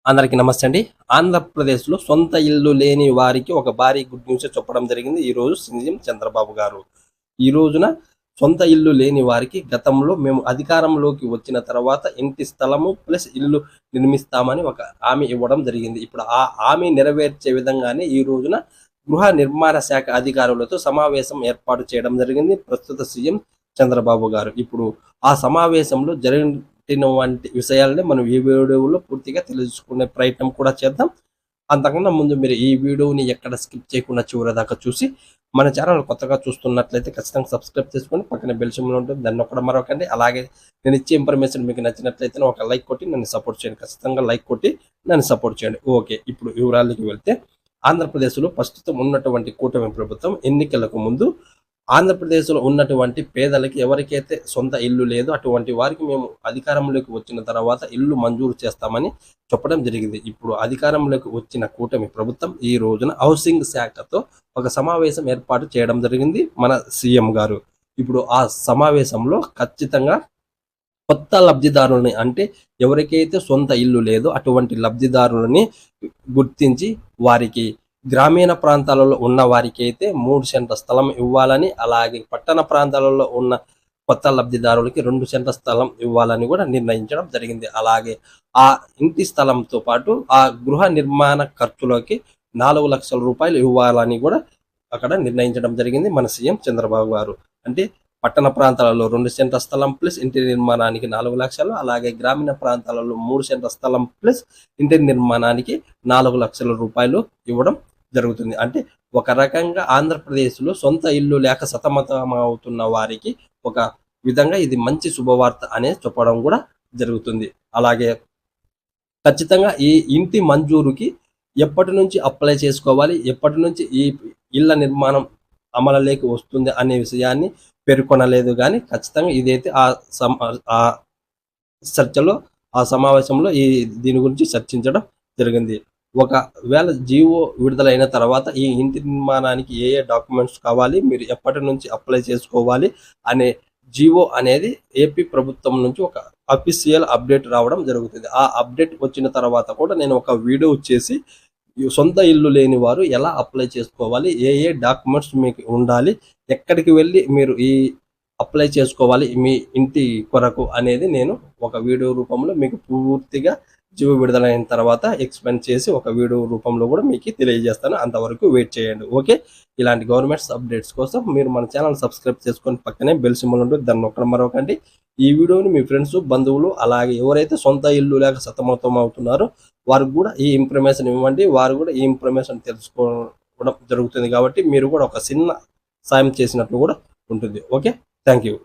అందరికీ నమస్తే అండి. ఆంధ్రప్రదేశ్‌లో సొంత ఇల్లు లేని వారికి ఒక భారీ గుడ్ న్యూస్ చెప్పడం జరిగింది. ఈరోజు సీఎం చంద్రబాబు గారు. ఈ రోజున సొంత ఇల్లు లేని వారికి గతంలో మేము అధికారంలోకి వచ్చిన తర్వాత ఇంటి స్థలము ప్లస్ ఇల్లు నిర్మిస్తామని ఒక హామీ ఇవ్వడం జరిగింది. ఇప్పుడు ఆ హామీ నెరవేర్చే విధంగానే ఈ రోజున గృహ నిర్మాణ శాఖ అధికారులతో సమావేశం ఏర్పాటు చేయడం జరిగింది ప్రస్తుత సీఎం చంద్రబాబు గారు. ఇప్పుడు ఆ సమావేశంలో వంటి విషయాలని మనం ఈ వీడియోలో పూర్తిగా తెలుసుకునే ప్రయత్నం కూడా చేద్దాం. అంతకన్నా ముందు మీరు ఈ వీడియోని ఎక్కడ స్కిప్ చేయకుండా చివరి దాకా చూసి మన ఛానల్ కొత్తగా చూస్తున్నట్లయితే ఖచ్చితంగా సబ్స్క్రైబ్ చేసుకొని పక్కన బెల్ సింబల్ ఉంటుంది, దాన్ని ఒక్కడ మరొకండి. అలాగే నేను ఇచ్చే ఇన్ఫర్మేషన్ మీకు నచ్చినట్లయితే ఒక లైక్ కొట్టి నన్ను సపోర్ట్ చేయండి. ఖచ్చితంగా లైక్ కొట్టి నన్ను సపోర్ట్ చేయండి. ఓకే, ఇప్పుడు వివరాలకి వెళ్తే ఆంధ్రప్రదేశ్లో ప్రస్తుతం ఉన్నటువంటి కూటమి ప్రభుత్వం ఎన్నికలకు ముందు ఆంధ్రప్రదేశ్లో ఉన్నటువంటి పేదలకి ఎవరికైతే సొంత ఇల్లు లేదో అటువంటి వారికి మేము అధికారంలోకి వచ్చిన తర్వాత ఇల్లు మంజూరు చేస్తామని చెప్పడం జరిగింది. ఇప్పుడు అధికారంలోకి వచ్చిన కూటమి ప్రభుత్వం ఈ రోజున హౌసింగ్ శాఖతో ఒక సమావేశం ఏర్పాటు చేయడం జరిగింది మన సీఎం గారు. ఇప్పుడు ఆ సమావేశంలో ఖచ్చితంగా కొత్త లబ్ధిదారులని, అంటే ఎవరికైతే సొంత ఇల్లు లేదో అటువంటి లబ్ధిదారులని గుర్తించి వారికి గ్రామీణ ప్రాంతాలలో ఉన్న వారికి అయితే 3 సెంట్ల స్థలం ఇవ్వాలని, అలాగే పట్టణ ప్రాంతాలలో ఉన్న కొత్త లబ్ధిదారులకి 2 సెంట్ల స్థలం ఇవ్వాలని కూడా నిర్ణయించడం జరిగింది. అలాగే ఆ ఇంటి స్థలంతో పాటు ఆ గృహ నిర్మాణ ఖర్చులోకి 4 లక్షల రూపాయలు ఇవ్వాలని కూడా అక్కడ నిర్ణయించడం జరిగింది మన సీఎం చంద్రబాబు గారు. అంటే పట్టణ ప్రాంతాలలో 2 సెంట్ల స్థలం ప్లస్ ఇంటి నిర్మాణానికి 4 లక్షలు, అలాగే గ్రామీణ ప్రాంతాలలో 3 సెంట్ల స్థలం ప్లస్ ఇంటి నిర్మాణానికి 4 లక్షల రూపాయలు ఇవ్వడం జరుగుతుంది. అంటే ఒక రకంగా ఆంధ్రప్రదేశ్లో సొంత ఇల్లు లేక సతమతం అవుతున్న వారికి ఒక విధంగా ఇది మంచి శుభవార్త అనే చెప్పడం కూడా జరుగుతుంది. అలాగే ఖచ్చితంగా ఈ ఇంటి మంజూరుకి ఎప్పటి నుంచి అప్లై చేసుకోవాలి, ఎప్పటి నుంచి ఈ ఇళ్ల నిర్మాణం అమలులోకి వస్తుంది అనే విషయాన్ని పేర్కొనలేదు. కానీ ఖచ్చితంగా ఇదైతే ఆ చర్చలో, ఆ సమావేశంలో దీని గురించి చర్చించడం జరిగింది. ఒకవేళ జీవో విడుదలైన తర్వాత ఈ ఇంటి నిర్మాణానికి ఏ డాక్యుమెంట్స్ కావాలి, మీరు ఎప్పటి నుంచి అప్లై చేసుకోవాలి అనే జీవో అనేది ఏపీ ప్రభుత్వం నుంచి ఒక అఫీషియల్ అప్డేట్ రావడం జరుగుతుంది. ఆ అప్డేట్ వచ్చిన తర్వాత కూడా నేను ఒక వీడియో చేసి సొంత ఇల్లు లేని వారు ఎలా అప్లై చేసుకోవాలి, ఏ డాక్యుమెంట్స్ మీకు ఉండాలి, ఎక్కడికి వెళ్ళి మీరు ఈ అప్లై చేసుకోవాలి మీ ఇంటి కొరకు అనేది నేను ఒక వీడియో రూపంలో మీకు పూర్తిగా జీవో విడుదలైన తర్వాత ఎక్స్ప్లెయిన్ చేసి ఒక వీడియో రూపంలో కూడా మీకు తెలియజేస్తాను. అంతవరకు వెయిట్ చేయండి. ఓకే, ఇలాంటి గవర్నమెంట్స్ అప్డేట్స్ కోసం మీరు మన ఛానల్ సబ్స్క్రైబ్ చేసుకొని పక్కనే బెల్ సింబల్ ఉంటుంది, దాన్ని ఒక్కడ మరొకండి. ఈ వీడియోని మీ ఫ్రెండ్స్, బంధువులు, అలాగే ఎవరైతే సొంత ఇల్లు లేక సతమతం అవుతున్నారో వారికి కూడా ఈ ఇన్ఫర్మేషన్ ఇవ్వండి. వారు కూడా ఈ ఇన్ఫర్మేషన్ తెలుసుకోవడం జరుగుతుంది కాబట్టి మీరు కూడా ఒక చిన్న సాయం చేసినట్లు కూడా ఉంటుంది. Okay, thank you.